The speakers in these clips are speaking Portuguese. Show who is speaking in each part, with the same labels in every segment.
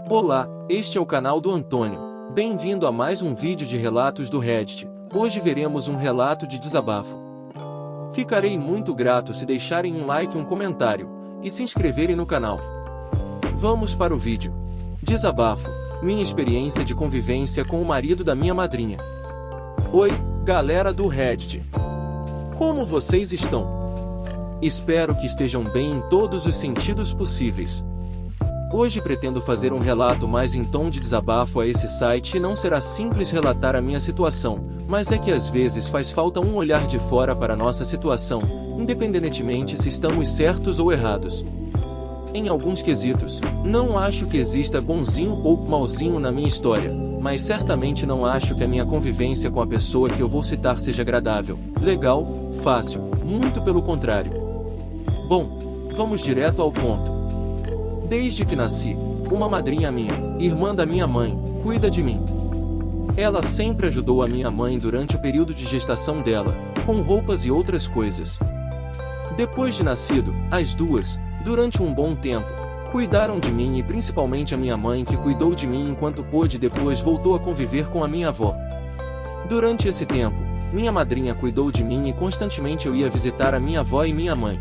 Speaker 1: Olá, este é o canal do Antônio. Bem-vindo a mais um vídeo de relatos do Reddit. Hoje veremos um relato de desabafo. Ficarei muito grato se deixarem um like e um comentário, e se inscreverem no canal. Vamos para o vídeo. Desabafo: minha experiência de convivência com o marido da minha madrinha. Oi, galera do Reddit. Como vocês estão? Espero que estejam bem em todos os sentidos possíveis. Hoje pretendo fazer um relato mais em tom de desabafo a esse site e não será simples relatar a minha situação, mas é que às vezes faz falta um olhar de fora para a nossa situação, independentemente se estamos certos ou errados. Em alguns quesitos, não acho que exista bonzinho ou malzinho na minha história, mas certamente não acho que a minha convivência com a pessoa que eu vou citar seja agradável, legal, fácil, muito pelo contrário. Bom, vamos direto ao ponto. Desde que nasci, uma madrinha minha, irmã da minha mãe, cuida de mim. Ela sempre ajudou a minha mãe durante o período de gestação dela, com roupas e outras coisas. Depois de nascido, as duas, durante um bom tempo, cuidaram de mim e principalmente a minha mãe que cuidou de mim enquanto pôde e depois voltou a conviver com a minha avó. Durante esse tempo, minha madrinha cuidou de mim e constantemente eu ia visitar a minha avó e minha mãe.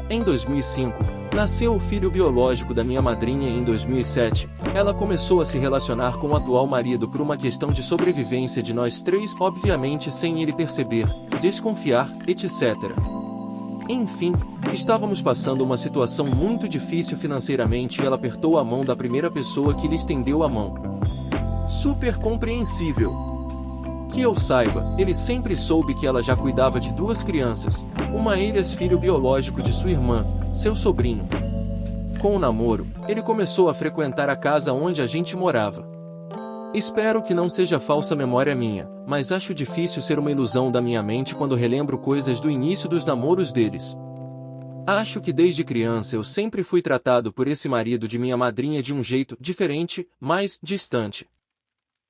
Speaker 1: Em 2005, nasceu o filho biológico da minha madrinha e em 2007, ela começou a se relacionar com o atual marido por uma questão de sobrevivência de nós três, obviamente sem ele perceber, desconfiar, etc. Enfim, estávamos passando uma situação muito difícil financeiramente e ela apertou a mão da primeira pessoa que lhe estendeu a mão. Super compreensível. Que eu saiba, ele sempre soube que ela já cuidava de duas crianças, uma Elias, filho biológico de sua irmã, seu sobrinho. Com o namoro, ele começou a frequentar a casa onde a gente morava. Espero que não seja falsa memória minha, mas acho difícil ser uma ilusão da minha mente quando relembro coisas do início dos namoros deles. Acho que desde criança eu sempre fui tratado por esse marido de minha madrinha de um jeito diferente, mais distante.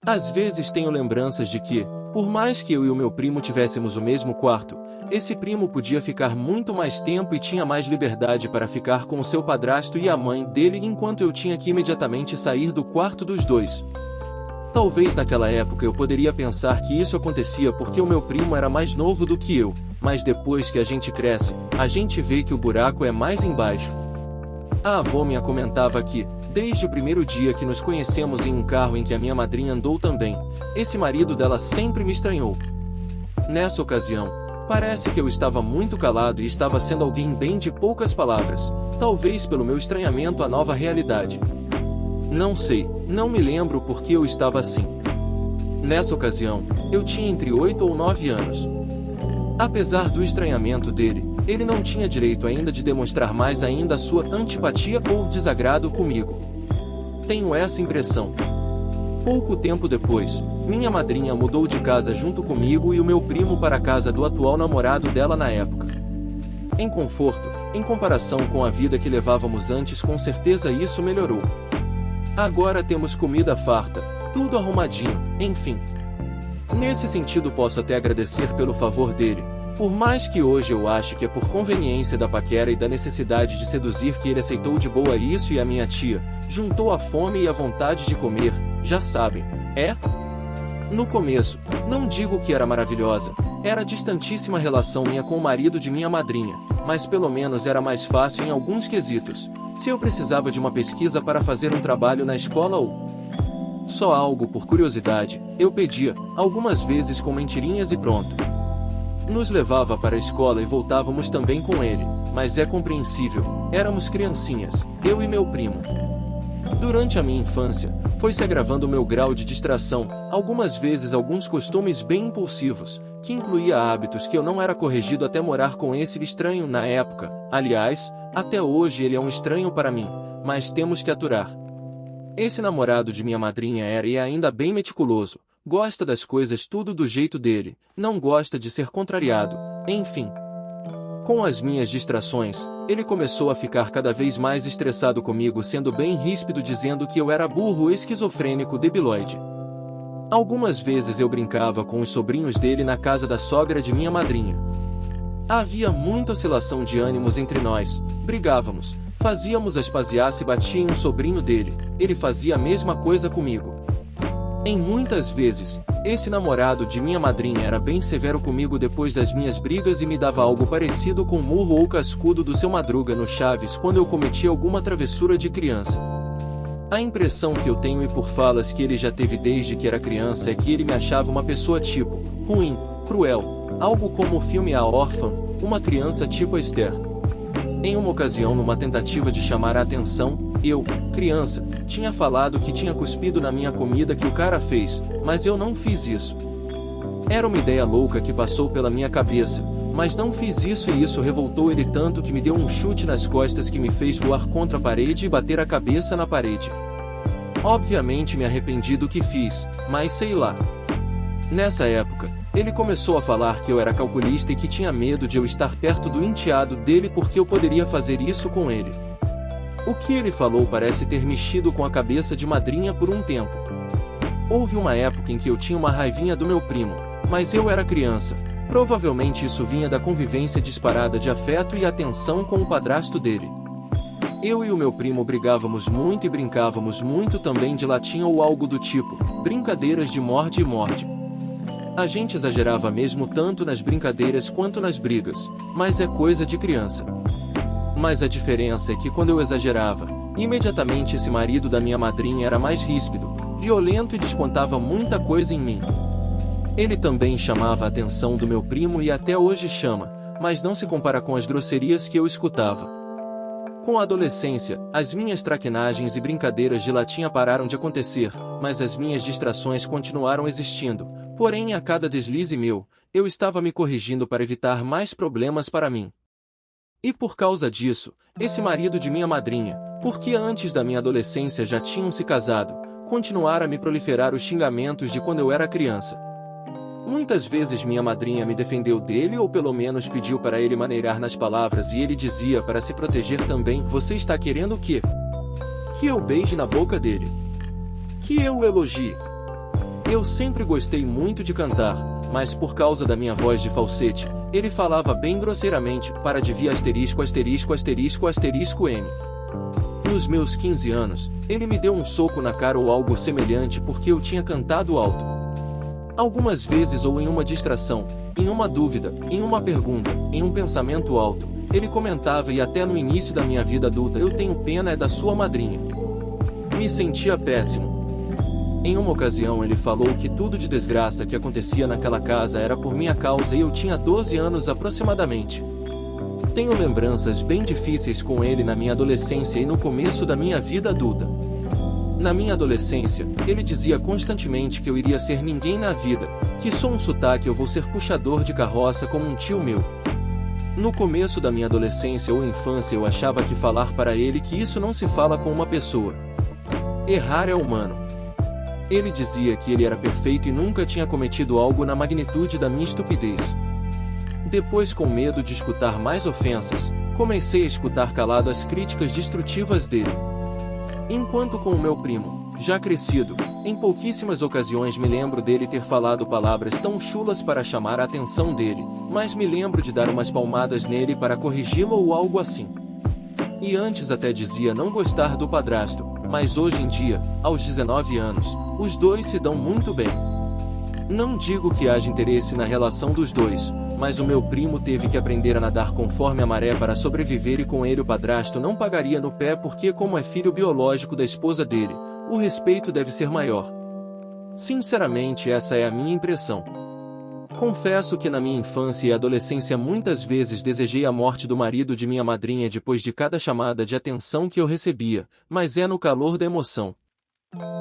Speaker 1: Às vezes tenho lembranças de que, por mais que eu e o meu primo tivéssemos o mesmo quarto, esse primo podia ficar muito mais tempo e tinha mais liberdade para ficar com o seu padrasto e a mãe dele enquanto eu tinha que imediatamente sair do quarto dos dois. Talvez naquela época eu poderia pensar que isso acontecia porque o meu primo era mais novo do que eu, mas depois que a gente cresce, a gente vê que o buraco é mais embaixo. A avó minha comentava que, desde o primeiro dia que nos conhecemos em um carro em que a minha madrinha andou também, esse marido dela sempre me estranhou. Nessa ocasião, parece que eu estava muito calado e estava sendo alguém bem de poucas palavras, talvez pelo meu estranhamento à nova realidade. Não sei, não me lembro por que eu estava assim. Nessa ocasião, eu tinha entre 8 ou 9 anos. Apesar do estranhamento dele, ele não tinha direito ainda de demonstrar mais ainda a sua antipatia ou desagrado comigo. Tenho essa impressão. Pouco tempo depois, minha madrinha mudou de casa junto comigo e o meu primo para a casa do atual namorado dela na época. Em conforto, em comparação com a vida que levávamos antes, com certeza isso melhorou. Agora temos comida farta, tudo arrumadinho, enfim. Nesse sentido posso até agradecer pelo favor dele. Por mais que hoje eu ache que é por conveniência da paquera e da necessidade de seduzir que ele aceitou de boa isso e a minha tia, juntou a fome e a vontade de comer, já sabem, é? No começo, não digo que era maravilhosa, era distantíssima a relação minha com o marido de minha madrinha, mas pelo menos era mais fácil em alguns quesitos, se eu precisava de uma pesquisa para fazer um trabalho na escola ou só algo por curiosidade, eu pedia, algumas vezes com mentirinhas e pronto. Nos levava para a escola e voltávamos também com ele, mas é compreensível, éramos criancinhas, eu e meu primo. Durante a minha infância, foi se agravando o meu grau de distração, algumas vezes alguns costumes bem impulsivos, que incluía hábitos que eu não era corrigido até morar com esse estranho na época. Aliás, até hoje ele é um estranho para mim, mas temos que aturar. Esse namorado de minha madrinha era e é ainda bem meticuloso. Gosta das coisas tudo do jeito dele, não gosta de ser contrariado, enfim. Com as minhas distrações, ele começou a ficar cada vez mais estressado comigo, sendo bem ríspido dizendo que eu era burro, esquizofrênico, debilóide. Algumas vezes eu brincava com os sobrinhos dele na casa da sogra de minha madrinha. Havia muita oscilação de ânimos entre nós, brigávamos, Fazíamos as pazes e batia em um sobrinho dele, ele fazia a mesma coisa comigo. Em muitas vezes, esse namorado de minha madrinha era bem severo comigo depois das minhas brigas e me dava algo parecido com o murro ou cascudo do seu Madruga no Chaves quando eu cometia alguma travessura de criança. A impressão que eu tenho e por falas que ele já teve desde que era criança é que ele me achava uma pessoa tipo, ruim, cruel, algo como o filme A Órfã, uma criança tipo a Esther. Em uma ocasião, numa tentativa de chamar a atenção, eu, criança, tinha falado que tinha cuspido na minha comida que o cara fez, mas eu não fiz isso. Era uma ideia louca que passou pela minha cabeça, mas não fiz isso e isso revoltou ele tanto que me deu um chute nas costas que me fez voar contra a parede e bater a cabeça na parede. Obviamente me arrependi do que fiz, mas sei lá. Nessa época, ele começou a falar que eu era calculista e que tinha medo de eu estar perto do enteado dele porque eu poderia fazer isso com ele. O que ele falou parece ter mexido com a cabeça de madrinha por um tempo. Houve uma época em que eu tinha uma raivinha do meu primo, mas eu era criança. Provavelmente isso vinha da convivência disparada de afeto e atenção com o padrasto dele. Eu e o meu primo brigávamos muito e brincávamos muito também de latinha ou algo do tipo, brincadeiras de morde e morde. A gente exagerava mesmo tanto nas brincadeiras quanto nas brigas, mas é coisa de criança. Mas a diferença é que quando eu exagerava, imediatamente esse marido da minha madrinha era mais ríspido, violento e descontava muita coisa em mim. Ele também chamava a atenção do meu primo e até hoje chama, mas não se compara com as grosserias que eu escutava. Com a adolescência, as minhas traquinagens e brincadeiras de latinha pararam de acontecer, mas as minhas distrações continuaram existindo. Porém, a cada deslize meu, eu estava me corrigindo para evitar mais problemas para mim. E por causa disso, esse marido de minha madrinha, porque antes da minha adolescência já tinham se casado, continuara a me proliferar os xingamentos de quando eu era criança. Muitas vezes minha madrinha me defendeu dele ou pelo menos pediu para ele maneirar nas palavras e ele dizia para se proteger também: você está querendo o quê? Que eu beije na boca dele? Que eu o elogie? Eu sempre gostei muito de cantar, mas por causa da minha voz de falsete, ele falava bem grosseiramente, para de vir asterisco asterisco asterisco asterisco M. Nos meus 15 anos, ele me deu um soco na cara ou algo semelhante porque eu tinha cantado alto. Algumas vezes ou em uma distração, em uma dúvida, em uma pergunta, em um pensamento alto, ele comentava e até no início da minha vida adulta: eu tenho pena é da sua madrinha. Me sentia péssimo. Em uma ocasião ele falou que tudo de desgraça que acontecia naquela casa era por minha causa e eu tinha 12 anos aproximadamente. Tenho lembranças bem difíceis com ele na minha adolescência e no começo da minha vida adulta. Na minha adolescência, ele dizia constantemente que eu iria ser ninguém na vida, que sou um sotaque, eu vou ser puxador de carroça como um tio meu. No começo da minha adolescência ou infância eu achava que falar para ele que isso não se fala com uma pessoa. Errar é humano. Ele dizia que ele era perfeito e nunca tinha cometido algo na magnitude da minha estupidez. Depois, com medo de escutar mais ofensas, comecei a escutar calado as críticas destrutivas dele. Enquanto com o meu primo, já crescido, em pouquíssimas ocasiões me lembro dele ter falado palavras tão chulas para chamar a atenção dele, mas me lembro de dar umas palmadas nele para corrigi-lo ou algo assim. E antes até dizia não gostar do padrasto, mas hoje em dia, aos 19 anos, os dois se dão muito bem. Não digo que haja interesse na relação dos dois, mas o meu primo teve que aprender a nadar conforme a maré para sobreviver e com ele o padrasto não pagaria no pé porque, como é filho biológico da esposa dele, o respeito deve ser maior. Sinceramente, essa é a minha impressão. Confesso que na minha infância e adolescência muitas vezes desejei a morte do marido de minha madrinha depois de cada chamada de atenção que eu recebia, mas é no calor da emoção.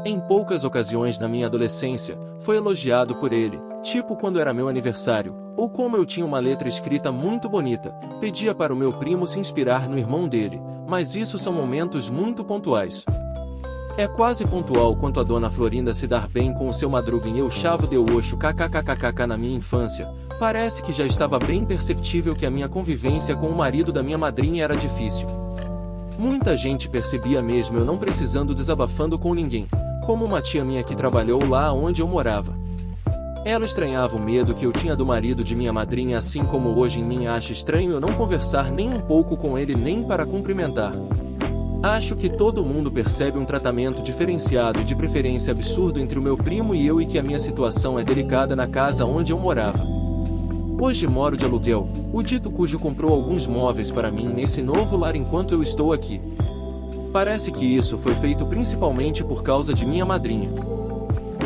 Speaker 1: Em poucas ocasiões na minha adolescência, foi elogiado por ele, tipo quando era meu aniversário, ou como eu tinha uma letra escrita muito bonita, pedia para o meu primo se inspirar no irmão dele, mas isso são momentos muito pontuais. É quase pontual quanto a dona Florinda se dar bem com o seu Madruga em Eu Chavo Deu Oxo kkkkkk na minha infância, parece que já estava bem perceptível que a minha convivência com o marido da minha madrinha era difícil. Muita gente percebia mesmo eu não precisando desabafando com ninguém, como uma tia minha que trabalhou lá onde eu morava. Ela estranhava o medo que eu tinha do marido de minha madrinha, assim como hoje em mim acha estranho eu não conversar nem um pouco com ele nem para cumprimentar. Acho que todo mundo percebe um tratamento diferenciado e de preferência absurdo entre o meu primo e eu, e que a minha situação é delicada na casa onde eu morava. Hoje moro de aluguel, o dito cujo comprou alguns móveis para mim nesse novo lar enquanto eu estou aqui. Parece que isso foi feito principalmente por causa de minha madrinha.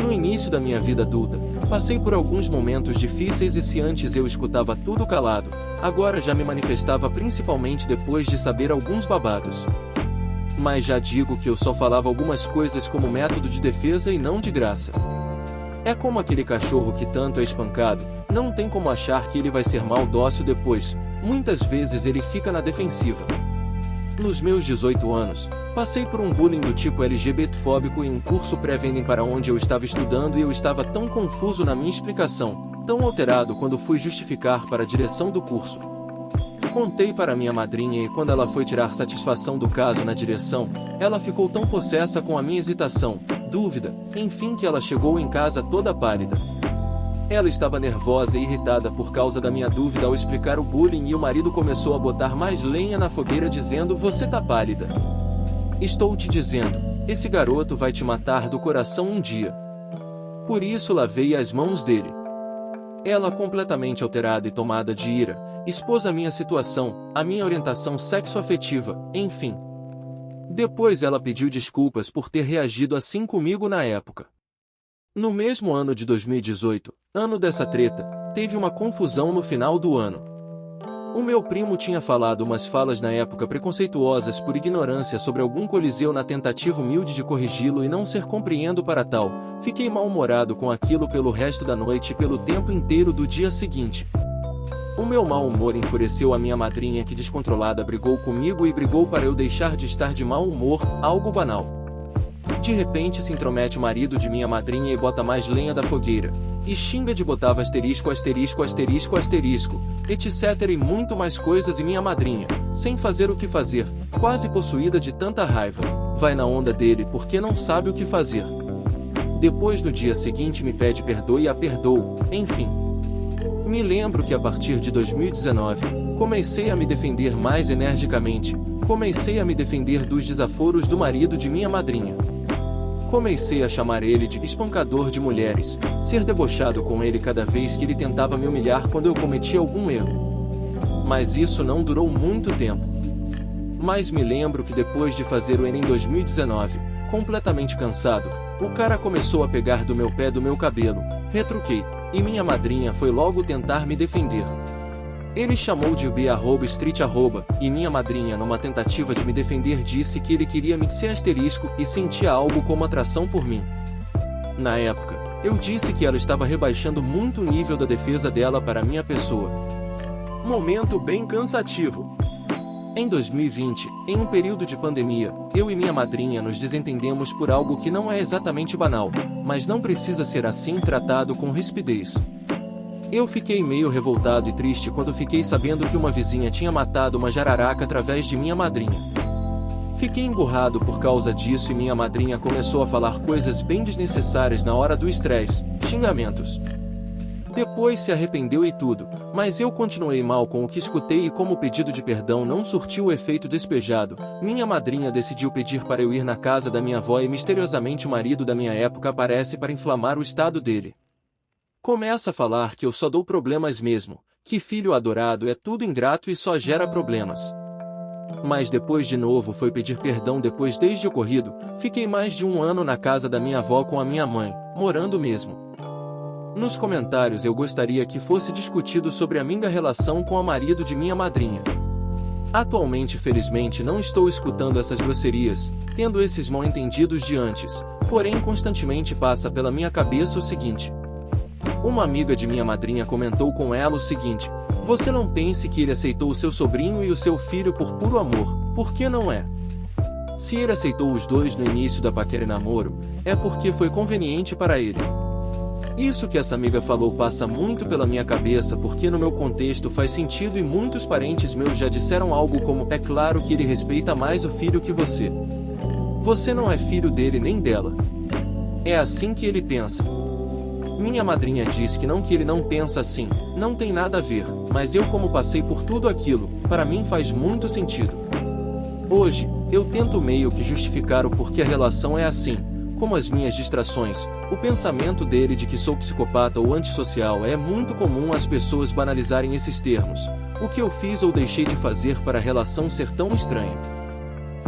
Speaker 1: No início da minha vida adulta, passei por alguns momentos difíceis e se antes eu escutava tudo calado, agora já me manifestava principalmente depois de saber alguns babados. Mas já digo que eu só falava algumas coisas como método de defesa e não de graça. É como aquele cachorro que tanto é espancado, não tem como achar que ele vai ser mal dócil depois, muitas vezes ele fica na defensiva. Nos meus 18 anos, passei por um bullying do tipo LGBTfóbico em um curso pré-vendem para onde eu estava estudando, e eu estava tão confuso na minha explicação, tão alterado quando fui justificar para a direção do curso. Contei para minha madrinha e quando ela foi tirar satisfação do caso na direção, ela ficou tão possessa com a minha hesitação, dúvida, enfim, que ela chegou em casa toda pálida. Ela estava nervosa e irritada por causa da minha dúvida ao explicar o bullying, e o marido começou a botar mais lenha na fogueira dizendo: "Você tá pálida. Estou te dizendo, esse garoto vai te matar do coração um dia." Por isso lavei as mãos dele. Ela, completamente alterada e tomada de ira, expôs a minha situação, a minha orientação sexoafetiva, enfim. Depois ela pediu desculpas por ter reagido assim comigo na época. No mesmo ano de 2018, ano dessa treta, teve uma confusão no final do ano. O meu primo tinha falado umas falas na época preconceituosas por ignorância sobre algum coliseu, na tentativa humilde de corrigi-lo e não ser compreendo para tal. Fiquei mal-humorado com aquilo pelo resto da noite e pelo tempo inteiro do dia seguinte. O meu mau humor enfureceu a minha madrinha, que descontrolada brigou comigo e brigou para eu deixar de estar de mau humor, algo banal. De repente se intromete o marido de minha madrinha e bota mais lenha da fogueira, e xinga de botava asterisco, asterisco, asterisco, asterisco, etc. e muito mais coisas, e minha madrinha, sem fazer o que fazer, quase possuída de tanta raiva, vai na onda dele porque não sabe o que fazer. Depois no dia seguinte me pede perdão e a perdoo, enfim. Me lembro que a partir de 2019, comecei a me defender mais energicamente, comecei a me defender dos desaforos do marido de minha madrinha. Comecei a chamar ele de espancador de mulheres, ser debochado com ele cada vez que ele tentava me humilhar quando eu cometia algum erro. Mas isso não durou muito tempo. Mas me lembro que depois de fazer o Enem em 2019, completamente cansado, o cara começou a pegar do meu pé do meu cabelo, retruquei, e minha madrinha foi logo tentar me defender. Ele chamou de B_street_, e minha madrinha, numa tentativa de me defender, disse que ele queria me ser asterisco e sentia algo como atração por mim. Na época, eu disse que ela estava rebaixando muito o nível da defesa dela para minha pessoa. Momento bem cansativo. Em 2020, em um período de pandemia, eu e minha madrinha nos desentendemos por algo que não é exatamente banal, mas não precisa ser assim tratado com rispidez. Eu fiquei meio revoltado e triste quando fiquei sabendo que uma vizinha tinha matado uma jararaca através de minha madrinha. Fiquei emburrado por causa disso e minha madrinha começou a falar coisas bem desnecessárias na hora do estresse, xingamentos. Depois se arrependeu e tudo, mas eu continuei mal com o que escutei, e como o pedido de perdão não surtiu o efeito desejado, minha madrinha decidiu pedir para eu ir na casa da minha avó e misteriosamente o marido da minha época aparece para inflamar o estado dele. Começa a falar que eu só dou problemas mesmo, que filho adorado é tudo ingrato e só gera problemas. Mas depois de novo foi pedir perdão. Depois, desde o ocorrido, fiquei mais de um ano na casa da minha avó com a minha mãe, morando mesmo. Nos comentários eu gostaria que fosse discutido sobre a minha relação com o marido de minha madrinha. Atualmente, felizmente, não estou escutando essas grosserias, tendo esses mal-entendidos de antes, porém constantemente passa pela minha cabeça o seguinte. Uma amiga de minha madrinha comentou com ela o seguinte: "Você não pense que ele aceitou o seu sobrinho e o seu filho por puro amor, porque não é. Se ele aceitou os dois no início da paquera e namoro, é porque foi conveniente para ele." Isso que essa amiga falou passa muito pela minha cabeça, porque no meu contexto faz sentido e muitos parentes meus já disseram algo como: "É claro que ele respeita mais o filho que você. Você não é filho dele nem dela. É assim que ele pensa." Minha madrinha diz que ele não pensa assim, não tem nada a ver, mas eu, como passei por tudo aquilo, para mim faz muito sentido. Hoje, Eu tento meio que justificar o porquê a relação é assim, como as minhas distrações. O pensamento dele de que sou psicopata ou antissocial é muito comum as pessoas banalizarem esses termos. O que eu fiz ou deixei de fazer para a relação ser tão estranha?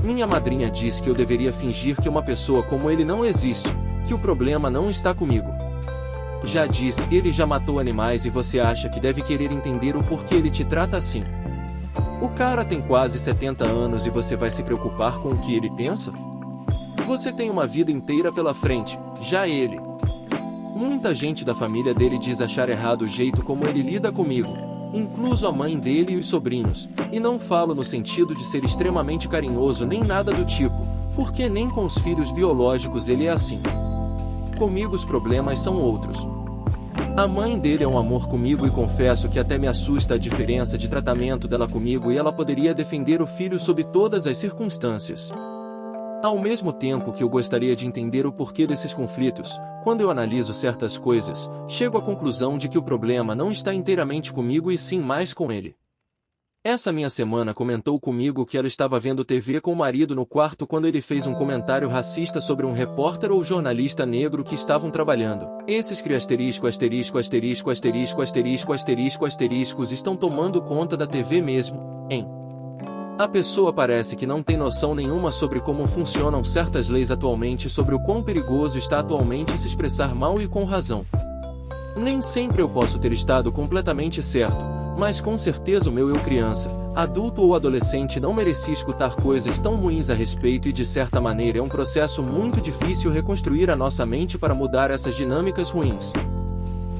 Speaker 1: Minha madrinha diz que eu deveria fingir que uma pessoa como ele não existe, que o problema não está comigo. Já disse, ele já matou animais e você acha que deve querer entender o porquê ele te trata assim? O cara tem quase 70 anos e você vai se preocupar com o que ele pensa? Você tem uma vida inteira pela frente, já ele. Muita gente da família dele diz achar errado o jeito como ele lida comigo, incluso a mãe dele e os sobrinhos, e não falo no sentido de ser extremamente carinhoso nem nada do tipo, porque nem com os filhos biológicos ele é assim. Comigo os problemas são outros. A mãe dele é um amor comigo e confesso que até me assusta a diferença de tratamento dela comigo e ela poderia defender o filho sob todas as circunstâncias. Ao mesmo tempo que eu gostaria de entender o porquê desses conflitos, quando eu analiso certas coisas, chego à conclusão de que o problema não está inteiramente comigo e sim mais com ele. Essa minha semana comentou comigo que ela estava vendo TV com o marido no quarto quando ele fez um comentário racista sobre um repórter ou jornalista negro que estavam trabalhando. Esses asteriscos estão tomando conta da TV mesmo, hein? A pessoa parece que não tem noção nenhuma sobre como funcionam certas leis atualmente, sobre o quão perigoso está atualmente se expressar mal e com razão. Nem sempre eu posso ter estado completamente certo, mas com certeza o meu eu criança, adulto ou adolescente não merecia escutar coisas tão ruins a respeito e de certa maneira é um processo muito difícil reconstruir a nossa mente para mudar essas dinâmicas ruins.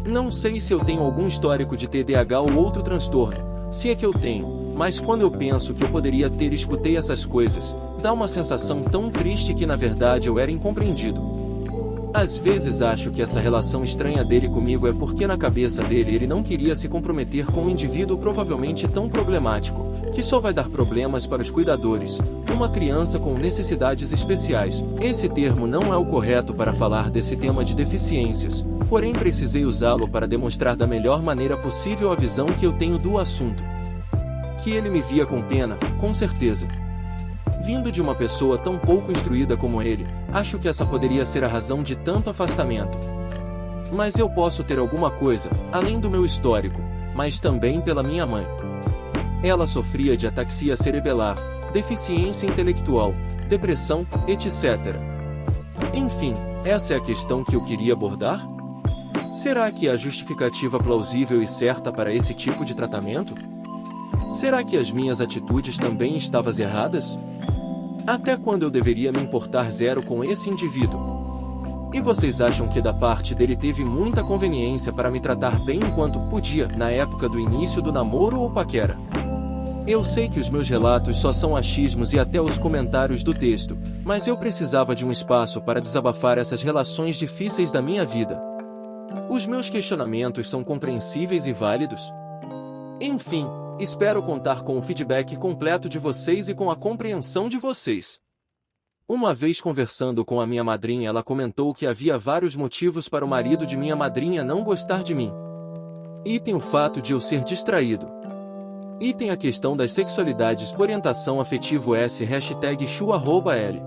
Speaker 1: Não sei se eu tenho algum histórico de TDAH ou outro transtorno, se é que eu tenho. Mas quando eu penso que eu poderia ter escutei essas coisas, dá uma sensação tão triste que na verdade eu era incompreendido. Às vezes acho que essa relação estranha dele comigo é porque na cabeça dele ele não queria se comprometer com um indivíduo provavelmente tão problemático, que só vai dar problemas para os cuidadores, uma criança com necessidades especiais. Esse termo não é o correto para falar desse tema de deficiências, porém precisei usá-lo para demonstrar da melhor maneira possível a visão que eu tenho do assunto. Que ele me via com pena, com certeza. Vindo de uma pessoa tão pouco instruída como ele, acho que essa poderia ser a razão de tanto afastamento. Mas eu posso ter alguma coisa, além do meu histórico, mas também pela minha mãe. Ela sofria de ataxia cerebelar, deficiência intelectual, depressão, etc. Enfim, essa é a questão que eu queria abordar? Será que há justificativa plausível e certa para esse tipo de tratamento? Será que as minhas atitudes também estavam erradas? Até quando eu deveria me importar zero com esse indivíduo? E vocês acham que da parte dele teve muita conveniência para me tratar bem enquanto podia, na época do início do namoro ou paquera? Eu sei que os meus relatos só são achismos e até os comentários do texto, mas eu precisava de um espaço para desabafar essas relações difíceis da minha vida. Os meus questionamentos são compreensíveis e válidos? Enfim, espero contar com o feedback completo de vocês e com a compreensão de vocês. Uma vez conversando com a minha madrinha, ela comentou que havia vários motivos para o marido de minha madrinha não gostar de mim. Item o fato de eu ser distraído. Item a questão das sexualidades, orientação afetivo #chu@l.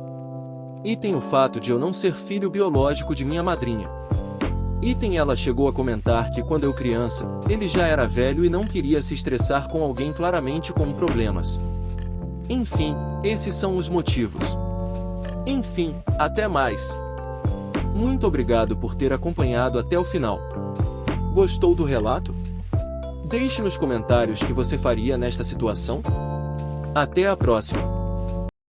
Speaker 1: Item o fato de eu não ser filho biológico de minha madrinha. Item ela chegou a comentar que quando eu criança, ele já era velho e não queria se estressar com alguém claramente com problemas. Enfim, esses são os motivos. Enfim, até mais. Muito obrigado por ter acompanhado até o final. Gostou do relato? Deixe nos comentários o que você faria nesta situação. Até a próxima.